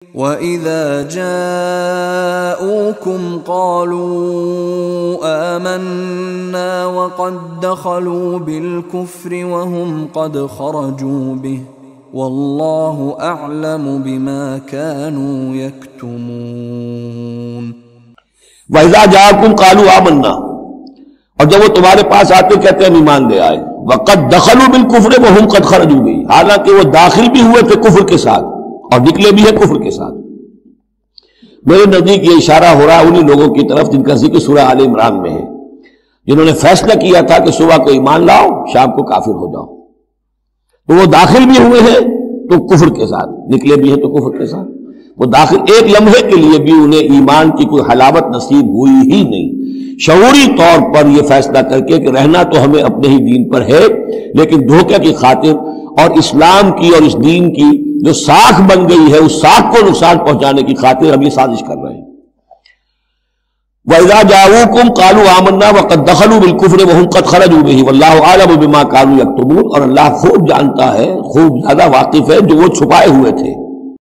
وَإِذَا جَاءُوكُمْ قَالُوا آمَنَّا وَقَدْ دَخَلُوا بِالْكُفْرِ وَهُمْ قَدْ خَرَجُوا بِهِ وَاللَّهُ أَعْلَمُ بِمَا كَانُوا يَكْتُمُونَ۔ وَإِذَا جَاءُكُمْ قَالُوا آمَنَّا، اور جب وہ تمہارے پاس آتے کہتے ہیں ایمان لے آئے، وَقَدْ دَخَلُوا بِالْكُفْرِ وَهُمْ قَدْ خَرَجُوا بِهِ، حالانکہ وہ داخل بھی ہوئے تھے کفر کے ساتھ اور نکلے بھی ہے کفر کے ساتھ۔ میرے نزدیک یہ اشارہ ہو رہا ہے انہی لوگوں کی طرف جن کا ذکر سورہ آل عمران میں ہے، جنہوں نے فیصلہ کیا تھا کہ صبح کو ایمان لاؤ، شام کو کافر ہو جاؤ۔ تو وہ داخل بھی ہوئے ہیں تو کفر کے ساتھ، نکلے بھی ہیں تو کفر کے ساتھ۔ وہ داخل ایک لمحے کے لیے بھی انہیں ایمان کی کوئی حلاوت نصیب ہوئی ہی نہیں، شعوری طور پر یہ فیصلہ کر کے کہ رہنا تو ہمیں اپنے ہی دین پر ہے، لیکن دھوکے کی خاطر اور اسلام کی اور اس دین کی جو ساکھ بن گئی ہے اس ساکھ کو نقصان پہنچانے کی خاطر ہم یہ سازش کر رہے ہیں۔ وَإِذَا جَاءُوكُمْ قَالُوا آمَنَّا وَقَدْ دَخَلُوا بِالْكُفْرِ وَهُمْ قَدْ خَرَجُوا بِهِ وَاللَّهُ أَعْلَمُ بِمَا كَانُوا يَكْتُمُونَ، اور اللہ خوب جانتا ہے، خوب زیادہ واقف ہے جو وہ چھپائے ہوئے تھے۔